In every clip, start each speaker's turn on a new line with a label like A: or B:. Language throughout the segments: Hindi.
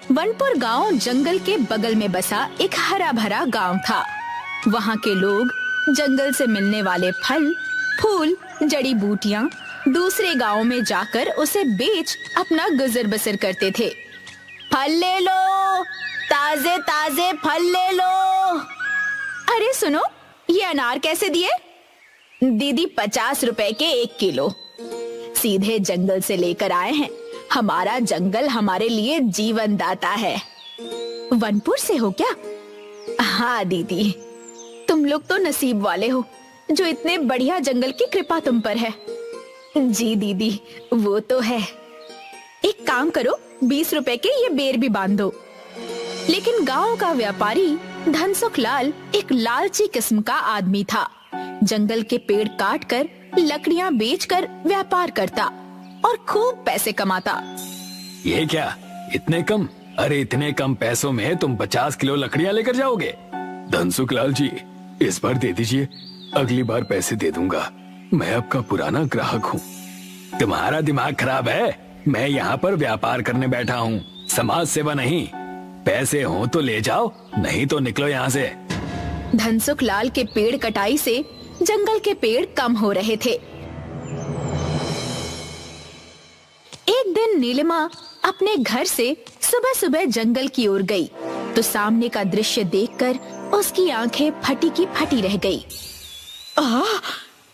A: वनपुर गांव जंगल के बगल में बसा एक हरा भरा गांव था। वहाँ के लोग जंगल से मिलने वाले फल, फूल, जड़ी बूटियाँ दूसरे गांव में जाकर उसे बेच अपना गुजर बसर करते थे। फल ले लो, ताजे ताजे फल ले लो। अरे सुनो, ये अनार कैसे दिए? दीदी 50 रुपए के 1 किलो। सीधे जंगल से लेकर आए हैं। हमारा जंगल हमारे लिए जीवन दाता है। वनपुर से हो क्या? हाँ दीदी, तुम लोग तो नसीब वाले हो जो इतने बढ़िया जंगल की कृपा तुम पर है। जी दीदी, वो तो है। एक काम करो, 20 रुपए के ये बेर भी बांध दो। लेकिन गांव का व्यापारी धनसुख लाल एक लालची किस्म का आदमी था। जंगल के पेड़ काटकर लकड़ियां बेचकर व्यापार करता और खूब पैसे कमाता।
B: ये क्या, इतने कम? अरे इतने कम पैसों में तुम 50 किलो लकड़ियां लेकर जाओगे? धनसुख लाल जी, इस बार दे दीजिए, अगली बार पैसे दे दूंगा। मैं आपका पुराना ग्राहक हूँ। तुम्हारा दिमाग खराब है? मैं यहाँ पर व्यापार करने बैठा हूँ, समाज सेवा नहीं। पैसे हो तो ले जाओ, नहीं तो निकलो यहाँ से।
A: धनसुख लाल के पेड़ कटाई से जंगल के पेड़ कम हो रहे थे। एक दिन नीलिमा अपने घर से सुबह सुबह जंगल की ओर गई तो सामने का दृश्य देखकर उसकी आंखें फटी की फटी रह गई।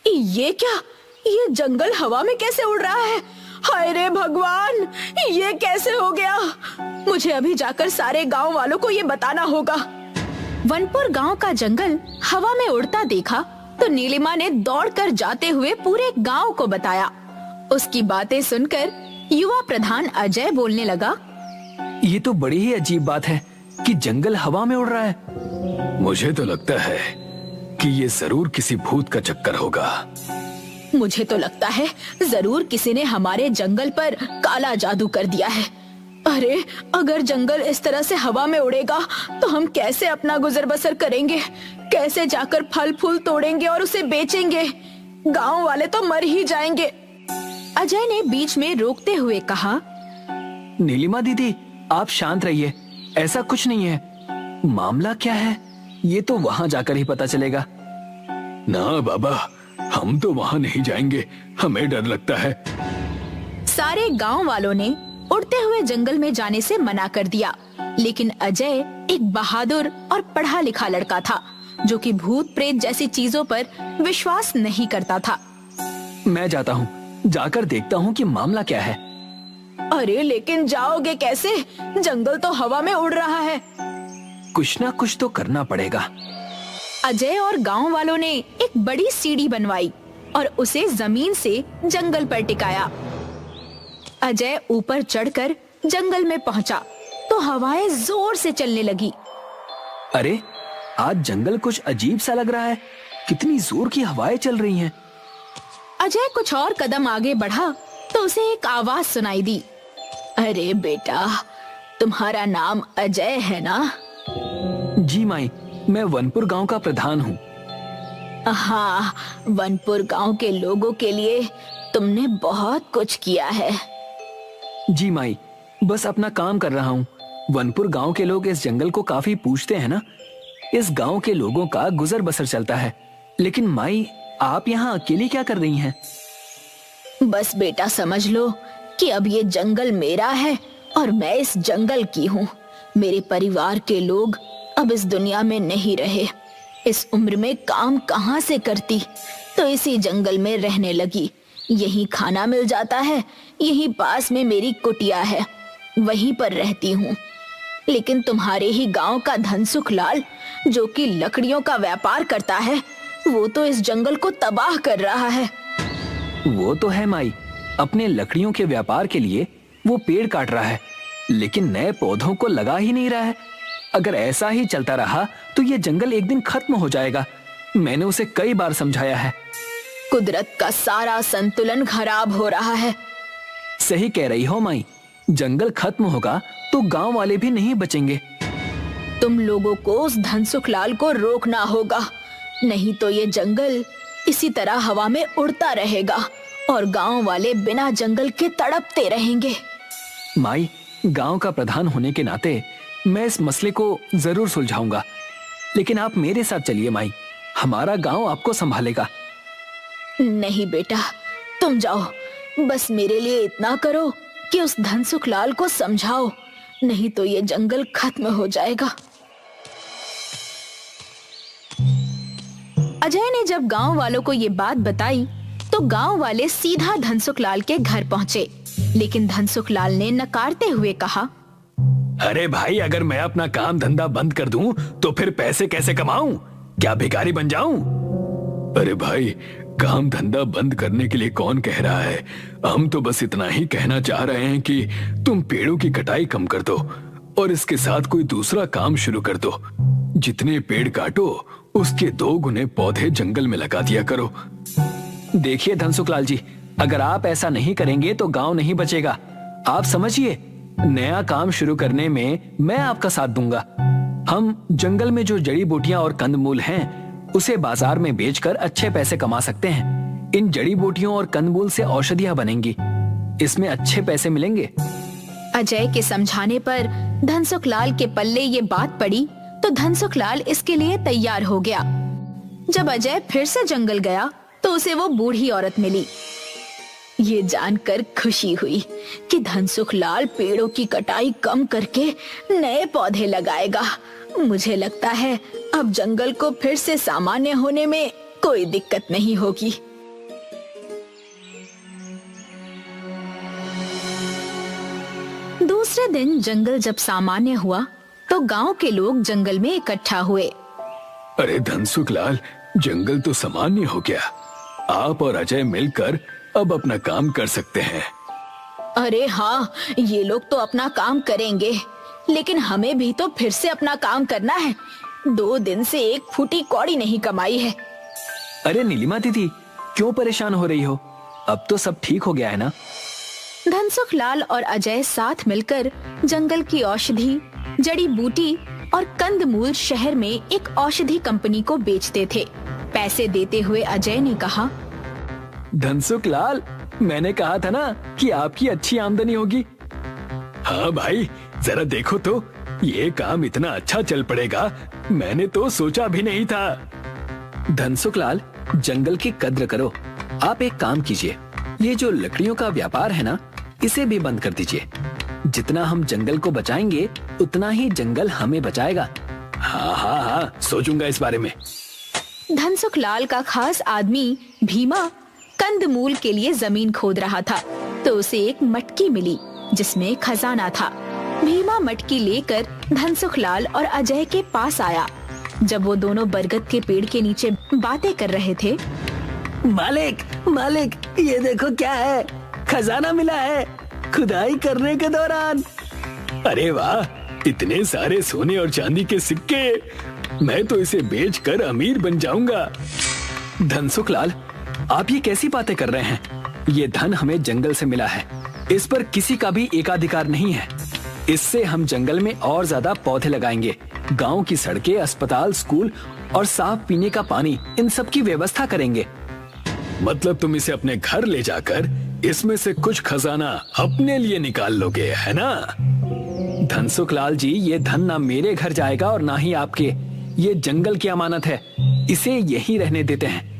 A: ये क्या? ये जंगल हवा में कैसे उड़ रहा है? हाय रे भगवान, ये कैसे हो गया? मुझे अभी जाकर सारे गांव वालों को ये बताना होगा। वनपुर गांव का जंगल हवा में उड़ता देखा तो नीलिमा ने दौड़कर जाते हुए पूरे गांव को बताया। उसकी बातें सुनकर युवा प्रधान अजय बोलने लगा,
B: ये तो बड़ी ही अजीब बात है कि जंगल हवा में उड़ रहा है। मुझे तो लगता है कि ये जरूर किसी भूत का चक्कर होगा।
A: मुझे तो लगता है जरूर किसी ने हमारे जंगल पर काला जादू कर दिया है। अरे अगर जंगल इस तरह से हवा में उड़ेगा तो हम कैसे अपना गुजर बसर करेंगे? कैसे जाकर फल फूल तोड़ेंगे और उसे बेचेंगे? गांव वाले तो मर ही जाएंगे। अजय ने बीच में रोकते हुए कहा,
B: नीलिमा दीदी, आप शांत रहिए, ऐसा कुछ नहीं है। मामला क्या है ये तो वहाँ जाकर ही पता चलेगा। ना बाबा, हम तो वहाँ नहीं जाएंगे, हमें डर लगता है।
A: सारे गांव वालों ने उड़ते हुए जंगल में जाने से मना कर दिया, लेकिन अजय एक बहादुर और पढ़ा लिखा लड़का था जो कि भूत प्रेत जैसी चीजों पर विश्वास नहीं करता था।
B: मैं जाता हूँ, जाकर देखता हूँ कि मामला क्या है।
A: अरे लेकिन जाओगे कैसे? जंगल तो हवा में उड़ रहा है।
B: कुछ ना कुछ तो करना पड़ेगा।
A: अजय और गांव वालों ने एक बड़ी सीढ़ी बनवाई और उसे जमीन से जंगल पर टिकाया। अजय ऊपर चढ़कर जंगल में पहुंचा तो हवाएं जोर से चलने लगी।
B: अरे आज जंगल कुछ अजीब सा लग रहा है, कितनी जोर की हवाएं चल रही हैं।
A: अजय कुछ और कदम आगे बढ़ा तो उसे एक आवाज सुनाई दी। अरे बेटा, तुम्हारा नाम अजय है ना?
B: जी माई, मैं वनपुर गांव का प्रधान हूँ।
A: हाँ, वनपुर गांव के लोगों के लिए तुमने बहुत कुछ किया है।
B: जी माई, बस अपना काम कर रहा हूँ। वनपुर गांव के लोग इस जंगल को काफी पूछते हैं ना, इस गांव के लोगों का गुजर बसर चलता है। लेकिन माई, आप यहाँ अकेली क्या कर रही हैं?
A: बस बेटा समझ लो कि अब ये जंगल मेरा है और मैं इस जंगल की हूँ। मेरे परिवार के लोग अब इस दुनिया में नहीं रहे। इस उम्र में काम कहाँ से करती, तो इसी जंगल में रहने लगी। यहीं खाना मिल जाता है, यहीं पास में मेरी कुटिया है, वहीं पर रहती हूँ। लेकिन तुम्हारे ही गांव का धनसुख लाल, जो कि लकड़ियों का व्यापार करता है, वो तो इस जंगल को तबाह कर रहा है।
B: वो तो है माई, अपने लकड़ियों के व्यापार के लिए वो पेड़ काट रहा है, लेकिन नए पौधों को लगा ही नहीं रहा है। अगर ऐसा ही चलता रहा तो ये जंगल एक दिन खत्म हो जाएगा। मैंने उसे कई बार समझाया है।
A: कुदरत का सारा संतुलन खराब हो रहा है।
B: सही कह रही हो माई, जंगल खत्म होगा तो गांव वाले भी नहीं बचेंगे।
A: तुम लोगों को उस धनसुख लाल को रोकना होगा, नहीं तो ये जंगल इसी तरह हवा में उड़ता रहेगा और गांव वाले बिना जंगल के तड़पते रहेंगे।
B: माई, गांव का प्रधान होने के नाते मैं इस मसले को जरूर सुलझाऊंगा, लेकिन आप मेरे साथ चलिए माई, हमारा गांव आपको संभालेगा।
A: नहीं बेटा, तुम जाओ, बस मेरे लिए इतना करो कि उस धनसुख लाल को समझाओ, नहीं तो ये जंगल खत्म हो जाएगा। अजय ने जब गांव वालों को ये बात बताई तो गांव वाले सीधा धनसुख लाल के घर पहुंचे, लेकिन धनसुख लाल ने नकारते हुए कहा,
B: अरे भाई, अगर मैं अपना काम धंधा बंद कर दूं तो फिर पैसे कैसे कमाऊं? क्या भिखारी बन जाऊं? अरे भाई, काम धंधा बंद करने के लिए कौन कह रहा है? हम तो बस इतना ही कहना चाह रहे हैं कि तुम पेड़ों की कटाई कम कर दो और इसके साथ कोई दूसरा काम शुरू कर दो। जितने पेड़ काटो उसके 2 गुने पौधे जंगल में लगा दिया करो। देखिए धनसुख लाल जी, अगर आप ऐसा नहीं करेंगे तो गांव नहीं बचेगा। आप समझिए, नया काम शुरू करने में मैं आपका साथ दूंगा। हम जंगल में जो जड़ी बूटियां और कंदमूल हैं उसे बाजार में बेचकर अच्छे पैसे कमा सकते हैं। इन जड़ी बूटियों और कंदमूल से औषधियां बनेंगी, इसमें अच्छे पैसे मिलेंगे।
A: अजय के समझाने पर धनसुख लाल के पल्ले ये बात पड़ी तो धनसुख लाल इसके लिए तैयार हो गया। जब अजय फिर से जंगल गया तो उसे वो बूढ़ी औरत मिली। ये जानकर खुशी हुई कि धनसुख लाल पेड़ों की कटाई कम करके नए पौधे लगाएगा। मुझे लगता है अब जंगल को फिर से सामान्य होने में कोई दिक्कत नहीं होगी। दूसरे दिन जंगल जब सामान्य हुआ तो गांव के लोग जंगल में इकट्ठा हुए।
B: अरे धनसुख लाल, जंगल तो सामान्य हो गया। आप और अजय मिलकर अब अपना काम कर सकते हैं।
A: अरे हाँ, ये लोग तो अपना काम करेंगे, लेकिन हमें भी तो फिर से अपना काम करना है। 2 दिन से एक फूटी कौड़ी नहीं कमाई है।
B: अरे नीलिमा दीदी, क्यों परेशान हो रही हो? अब तो सब ठीक हो गया है ना?
A: धनसुख लाल और अजय साथ मिलकर जंगल की औषधि, जड़ी बूटी और कंदमूल शहर में एक औषधि कंपनी को बेचते थे। पैसे देते हुए अजय ने कहा,
B: धनसुख लाल, मैंने कहा था ना कि आपकी अच्छी आमदनी होगी। हाँ भाई, जरा देखो तो, ये काम इतना अच्छा चल पड़ेगा, मैंने तो सोचा भी नहीं था। धनसुख लाल, जंगल की कद्र करो। आप एक काम कीजिए, ये जो लकड़ियों का व्यापार है ना, इसे भी बंद कर दीजिए। जितना हम जंगल को बचाएंगे उतना ही जंगल हमें बचाएगा। हाँ हाँ हाँ, सोचूंगा इस बारे में।
A: धनसुख लाल का खास आदमी भीमा कंदमूल के लिए जमीन खोद रहा था तो उसे एक मटकी मिली जिसमें खजाना था। भीमा मटकी लेकर धनसुख लाल और अजय के पास आया। जब वो दोनों बरगद के पेड़ के नीचे बातें कर रहे थे,
C: मालिक, मालिक, ये देखो क्या है, खजाना मिला है खुदाई करने के दौरान।
B: अरे वाह, इतने सारे सोने और चांदी के सिक्के, मैं तो इसे बेचकर अमीर बन जाऊंगा। धनसुख लाल, आप ये कैसी बातें कर रहे हैं? ये धन हमें जंगल से मिला है, इस पर किसी का भी एकाधिकार नहीं है। इससे हम जंगल में और ज्यादा पौधे लगाएंगे, गांव की सड़कें, अस्पताल, स्कूल और साफ पीने का पानी, इन सब की व्यवस्था करेंगे। मतलब तुम इसे अपने घर ले जाकर इसमें से कुछ खजाना अपने लिए निकाल लोगे, है ना? धनसुख लाल जी, ये धन ना मेरे घर जाएगा और ना ही आपके। ये जंगल की अमानत है, इसे यहीं रहने देते हैं।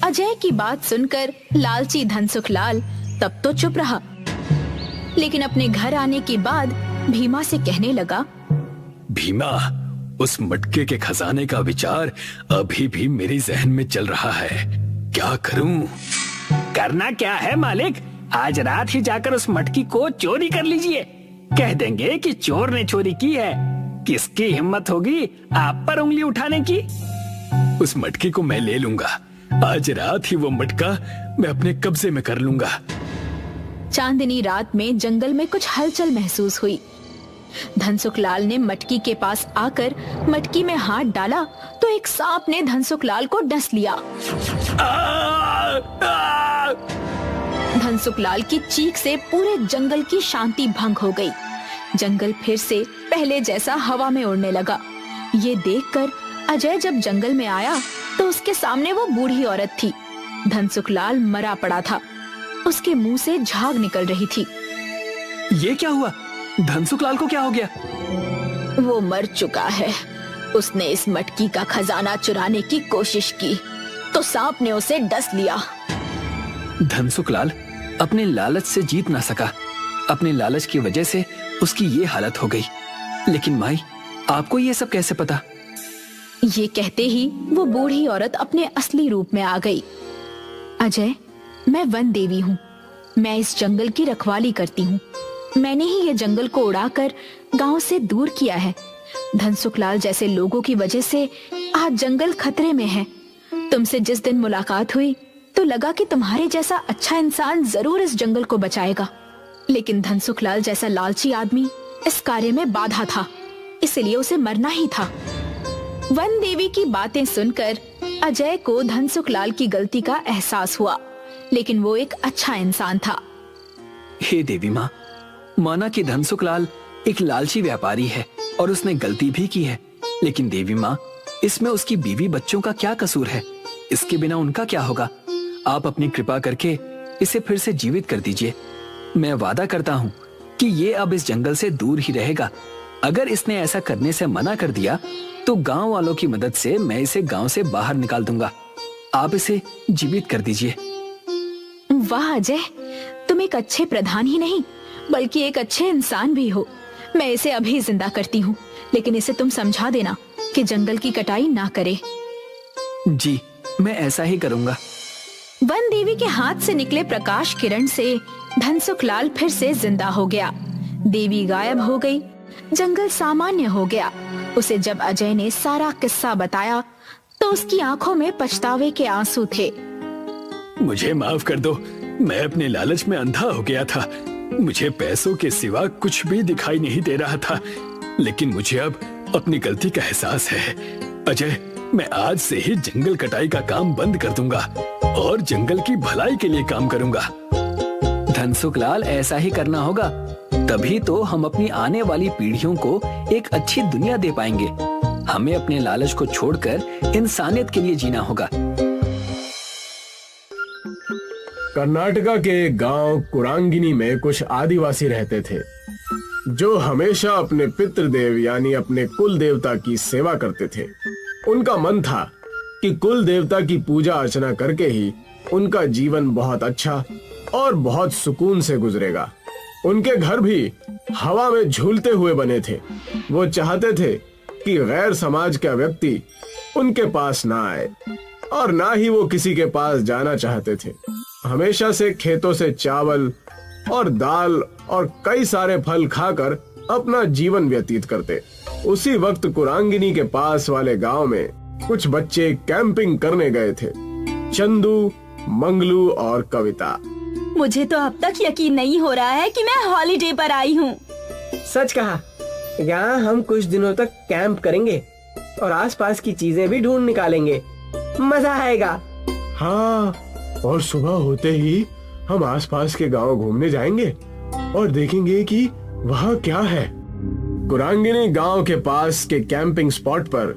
A: अजय की बात सुनकर लालची धनसुख लाल तब तो चुप रहा, लेकिन अपने घर आने के बाद भीमा से कहने लगा,
B: भीमा, उस मटके के खजाने का विचार अभी भी मेरी जहन में चल रहा है। क्या करूं?
C: करना क्या है मालिक, आज रात ही जाकर उस मटकी को चोरी कर लीजिए। कह देंगे कि चोर ने चोरी की है। किसकी हिम्मत होगी आप पर उंगली उठाने की?
B: उस मटकी को मैं ले लूंगा। आज रात ही वो मटका मैं अपने कब्जे में कर लूंगा।
A: चांदनी रात में जंगल में कुछ हलचल महसूस हुई। धनसुख लाल ने मटकी के पास आकर मटकी में हाथ डाला तो एक सांप ने धनसुख लाल को डस लिया। धनसुख लाल की चीख से पूरे जंगल की शांति भंग हो गई। जंगल फिर से पहले जैसा हवा में उड़ने लगा। ये देखकर अजय जब जंगल में आया तो उसके सामने वो बूढ़ी औरत थी। धनसुख लाल मरा पड़ा था, उसके मुंह से झाग निकल रही थी।
B: ये क्या हुआ? धनसुखलाल को क्या हो गया?
A: वो मर चुका है। उसने इस मटकी का खजाना चुराने की कोशिश की तो सांप ने उसे डस लिया।
B: धनसुखलाल अपने लालच से जीत ना सका। अपने लालच की वजह से उसकी ये हालत हो गई। लेकिन माई, आपको ये सब कैसे पता?
A: ये कहते ही वो बूढ़ी औरत अपने असली रूप में आ गई। अजय, मैं वन देवी हूँ। मैं इस जंगल की रखवाली करती हूँ। मैंने ही ये जंगल को उड़ाकर गांव से दूर किया है। धनसुखलाल जैसे लोगों की वजह से आज जंगल खतरे में है। तुमसे जिस दिन मुलाकात हुई तो लगा कि तुम्हारे जैसा अच्छा इंसान जरूर इस जंगल को बचाएगा, लेकिन धनसुखलाल जैसा लालची आदमी इस कार्य में बाधा था, इसलिए उसे मरना ही था। वन देवी की बातें सुनकर अजय को धनसुखलाल की गलती का एहसास हुआ, लेकिन वो एक अच्छा इंसान था।
B: हे देवी माँ, माना कि धनसुखलाल एक लालची व्यापारी है और उसने गलती भी की है, लेकिन देवी माँ, इसमें उसकी बीवी बच्चों का क्या कसूर है? इसके बिना उनका क्या होगा? आप अपनी कृपा करके इसे फिर से जीवित कर दीजिए। मैं वादा करता हूँ कि ये अब इस जंगल से दूर ही रहेगा। अगर इसने ऐसा करने से मना कर दिया तो गांव वालों की मदद से मैं इसे गांव से बाहर निकाल दूंगा। आप इसे जीवित कर दीजिए।
A: वाह अजय, तुम एक अच्छे प्रधान ही नहीं बल्कि एक अच्छे इंसान भी हो। मैं इसे अभी जिंदा करती हूँ, लेकिन इसे तुम समझा देना कि जंगल की कटाई ना करे।
B: जी, मैं ऐसा ही करूंगा।
A: वन देवी के हाथ से निकले प्रकाश किरण से धनसुखलाल फिर से जिंदा हो गया। देवी गायब हो गई। जंगल सामान्य हो गया। उसे जब अजय ने सारा किस्सा बताया तो उसकी आंखों में पछतावे के आंसू थे।
B: मुझे माफ कर दो, मैं अपने लालच में अंधा हो गया था। मुझे पैसों के सिवा कुछ भी दिखाई नहीं दे रहा था, लेकिन मुझे अब अपनी गलती का एहसास है। अजय, मैं आज से ही जंगल कटाई का काम बंद कर दूंगा और जंगल की भलाई के लिए काम करूंगा।
C: धनसुखलाल, ऐसा ही करना होगा, तभी तो हम अपनी आने वाली पीढ़ियों को एक अच्छी दुनिया दे पाएंगे। हमें अपने लालच को छोड़कर इंसानियत के लिए जीना होगा।
D: कर्नाटका के गांव कुरांगिनी में कुछ आदिवासी रहते थे जो हमेशा अपने पितृदेव यानी अपने कुल देवता की सेवा करते थे। उनका मन था कि कुल देवता की पूजा अर्चना करके ही उनका जीवन बहुत अच्छा और बहुत सुकून से गुजरेगा। उनके घर भी हवा में झूलते हुए बने थे। वो चाहते थे कि गैर समाज का व्यक्ति उनके पास ना आए और ना ही वो किसी के पास जाना चाहते थे। हमेशा से खेतों से चावल और दाल और कई सारे फल खाकर अपना जीवन व्यतीत करते। उसी वक्त कुरांगिनी के पास वाले गांव में कुछ बच्चे कैंपिंग करने गए थे। चंदू, मंगलू और कविता।
E: मुझे तो अब तक यकीन नहीं हो रहा है कि मैं हॉलिडे पर आई हूँ।
F: सच कहा। यहाँ हम कुछ दिनों तक कैंप करेंगे और आसपास की चीजें भी ढूंढ निकालेंगे। मजा आएगा।
D: हाँ, और सुबह होते ही हम आसपास के गांव घूमने जाएंगे और देखेंगे कि वहाँ क्या है। कुरांगिनी गांव के पास के कैंपिंग स्पॉट पर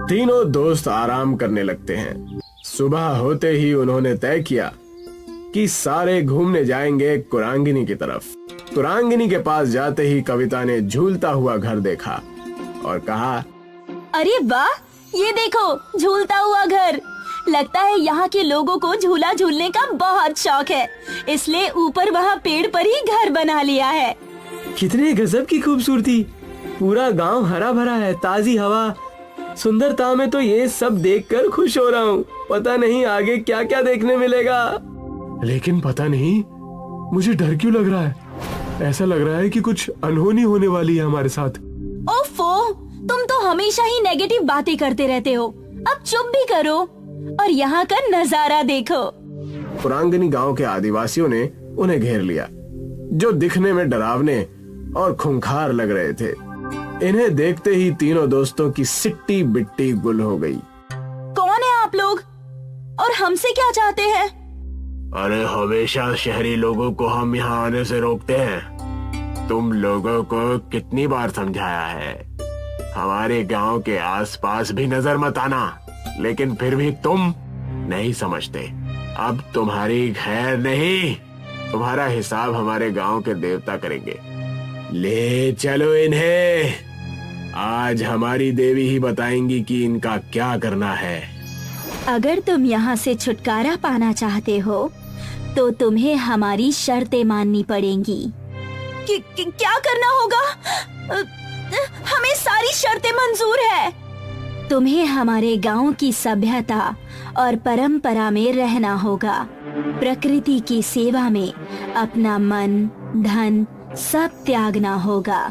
D: तीनों दोस्त आराम करने लगते हैं। सुबह होते ही उन्होंने तय किया कि सारे घूमने जाएंगे कुरांगिनी की तरफ। कुरांगिनी के पास जाते ही कविता ने झूलता हुआ घर देखा और कहा,
E: अरे वाह, ये देखो झूलता हुआ घर। लगता है यहाँ के लोगों को झूला झूलने का बहुत शौक है, इसलिए ऊपर वहाँ पेड़ पर ही घर बना लिया है।
F: कितने गजब की खूबसूरती। पूरा गांव हरा भरा है, ताजी हवा, सुंदरता में तो ये सब देखकर खुश हो रहा हूँ। पता नहीं आगे क्या क्या देखने मिलेगा।
D: लेकिन पता नहीं मुझे डर क्यों लग रहा है। ऐसा लग रहा है कि कुछ अनहोनी होने वाली है हमारे साथ।
E: ओफो, तुम तो हमेशा ही नेगेटिव बातें करते रहते हो। अब चुप भी करो और यहाँ का नजारा देखो।
D: कुरांगिनी गांव के आदिवासियों ने उन्हें घेर लिया, जो दिखने में डरावने और खूंखार लग रहे थे। इन्हें देखते ही तीनों दोस्तों की सिट्टी बिट्टी गुल हो गई।
E: कौन है आप लोग और हमसे क्या चाहते हैं?
D: अरे, हमेशा शहरी लोगों को हम यहाँ आने से रोकते हैं। तुम लोगों को कितनी बार समझाया है, हमारे गांव के आसपास भी नजर मत आना, लेकिन फिर भी तुम नहीं समझते। अब तुम्हारी खैर नहीं, तुम्हारा हिसाब हमारे गांव के देवता करेंगे। ले चलो इन्हें। आज हमारी देवी ही बताएंगी कि इनका क्या करना है।
E: अगर तुम यहाँ से छुटकारा पाना चाहते हो तो तुम्हें हमारी शर्तें माननी पड़ेंगी। क्या करना होगा? हमें सारी शर्तें मंजूर है। तुम्हें हमारे गांव की सभ्यता और परंपरा में रहना होगा। प्रकृति की सेवा में अपना मन, धन सब त्यागना होगा।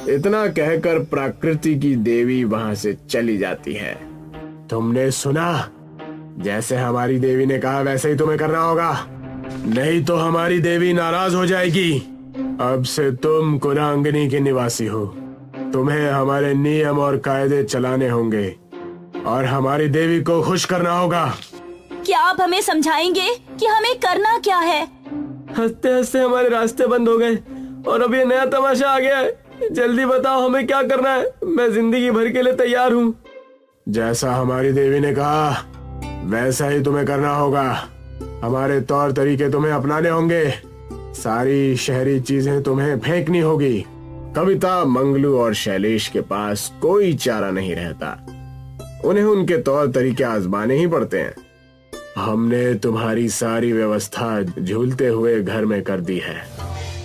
D: इतना कहकर प्रकृति की देवी वहां से चली जाती है। तुमने सुना? जैसे हमारी देवी ने कहा वैसे ही तुम्हें करना होगा, नहीं तो हमारी देवी नाराज हो जाएगी। अब से तुम कुरांगिनी के निवासी हो। तुम्हें हमारे नियम और कायदे चलाने होंगे और हमारी देवी को खुश करना होगा।
E: क्या आप हमें समझाएंगे कि हमें करना क्या है?
F: हंसते हंसते हमारे रास्ते बंद हो गए और अब ये नया तमाशा आ गया है। जल्दी बताओ हमें क्या करना है। मैं जिंदगी भर के लिए तैयार हूँ।
D: जैसा हमारी देवी ने कहा वैसा ही तुम्हें करना होगा। हमारे तौर तरीके तुम्हें अपनाने होंगे। सारी शहरी चीजें तुम्हें फेंकनी होगी। कविता, मंगलू और शैलेश के पास कोई चारा नहीं रहता। उन्हें उनके तौर तरीके आजमाने ही पड़ते हैं। हमने तुम्हारी सारी व्यवस्था झूलते हुए घर में कर दी है।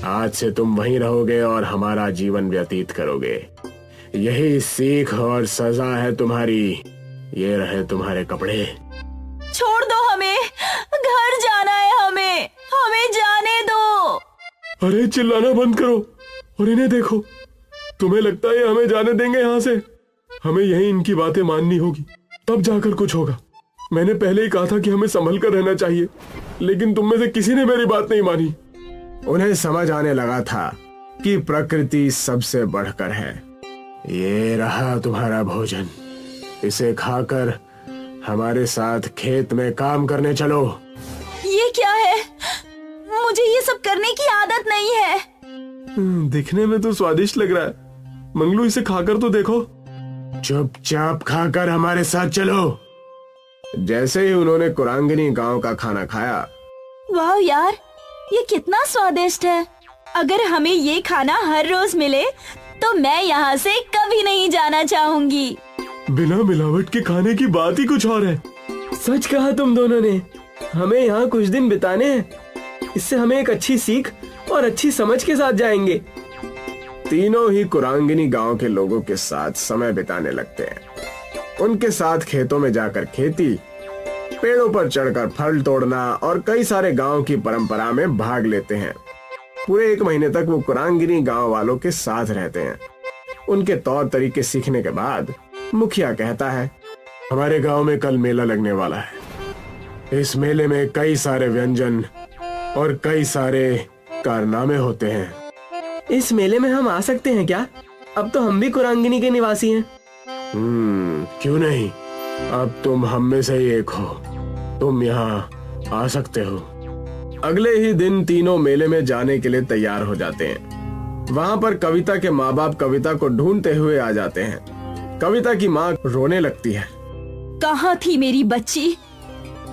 D: आज से तुम वहीं रहोगे और हमारा जीवन व्यतीत करोगे। यही सीख और सजा है तुम्हारी। ये रहे तुम्हारे कपड़े।
E: छोड़ दो हमें, घर जाना है हमें जाने दो।
D: अरे चिल्लाना बंद करो और इन्हें देखो। तुम्हें लगता है हमें जाने देंगे यहाँ से? हमें यही इनकी बातें माननी होगी, तब जाकर कुछ होगा। मैंने पहले ही कहा था कि हमें संभल कर रहना चाहिए, लेकिन तुम में से किसी ने मेरी बात नहीं मानी। उन्हें समझ आने लगा था कि प्रकृति सबसे बढ़कर है। ये रहा तुम्हारा भोजन। इसे खाकर हमारे साथ खेत में काम करने चलो।
E: ये क्या है? मुझे ये सब करने की आदत नहीं है।
D: दिखने में तो स्वादिष्ट लग रहा है। मंगलू, इसे खाकर तो देखो। चुपचाप खाकर हमारे साथ चलो। जैसे ही उन्होंने कुरांगिनी गांव का खाना खाया,
E: वाह यार, ये कितना स्वादिष्ट है। अगर हमें ये खाना हर रोज मिले तो मैं यहाँ से कभी नहीं जाना चाहूंगी।
D: बिना मिलावट के खाने की बात ही कुछ और है।
F: सच कहा तुम दोनों ने। हमें यहाँ कुछ दिन बिताने हैं। इससे हमें एक अच्छी सीख और अच्छी समझ के साथ जाएंगे।
D: तीनों ही कुरांगिनी गांव के लोगों के साथ समय बिताने लगते हैं। उनके साथ खेतों में जाकर खेती, पेड़ों पर चढ़कर फल तोड़ना और कई सारे गांव की परंपरा में भाग लेते हैं। पूरे 1 महीने तक वो कुरांगिनी गांव वालों के साथ रहते हैं। उनके तौर तरीके सीखने के बाद मुखिया कहता है, हमारे गांव में कल मेला लगने वाला है। इस मेले में कई सारे व्यंजन और कई सारे कारनामे होते हैं।
F: इस मेले में हम आ सकते हैं क्या? अब तो हम भी कुरांगिनी के निवासी हैं।
D: क्यों नहीं? अब तुम हम में से ही एक हो। तुम यहाँ आ सकते हो। अगले ही दिन तीनों मेले में जाने के लिए तैयार हो जाते हैं। वहाँ पर कविता के माँ बाप कविता को ढूंढते हुए आ जाते हैं। कविता की माँ रोने लगती है।
E: कहाँ थी मेरी बच्ची?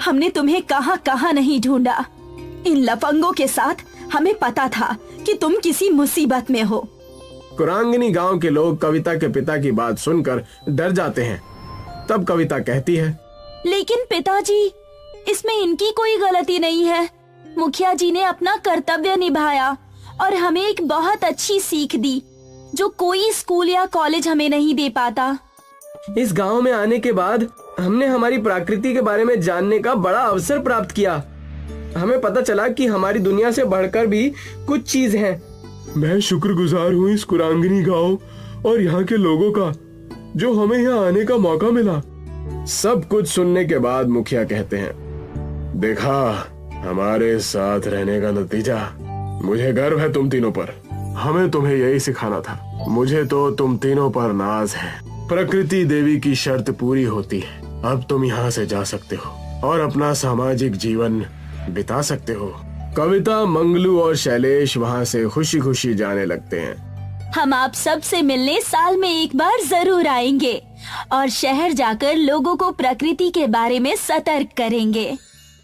E: हमने तुम्हें कहाँ कहाँ नहीं ढूंढा। इन लफंगों के साथ हमें पता था कि तुम किसी मुसीबत में हो।
D: कुरांगिनी गांव के लोग कविता के पिता की बात सुनकर डर जाते हैं। तब कविता कहती है,
E: लेकिन पिताजी, इसमें इनकी कोई गलती नहीं है। मुखिया जी ने अपना कर्तव्य निभाया और हमें एक बहुत अच्छी सीख दी जो कोई स्कूल या कॉलेज हमें नहीं दे पाता।
F: इस गांव में आने के बाद हमने हमारी प्रकृति के बारे में जानने का बड़ा अवसर प्राप्त किया। हमें पता चला कि हमारी दुनिया से बढ़कर भी कुछ चीज है।
D: मैं शुक्रगुजार हूँ इस कुरांगिनी गांव और यहाँ के लोगों का जो हमें यहाँ आने का मौका मिला। सब कुछ सुनने के बाद मुखिया कहते हैं, देखा हमारे साथ रहने का नतीजा। मुझे गर्व है तुम तीनों पर। हमें तुम्हें यही सिखाना था। मुझे तो तुम तीनों पर नाज है। प्रकृति देवी की शर्त पूरी होती है। अब तुम यहाँ से जा सकते हो और अपना सामाजिक जीवन बिता सकते हो। कविता, मंगलू और शैलेश वहाँ से खुशी खुशी जाने लगते हैं।
E: हम आप सब से मिलने साल में एक बार जरूर आएंगे और शहर जाकर लोगों को प्रकृति के बारे में सतर्क करेंगे।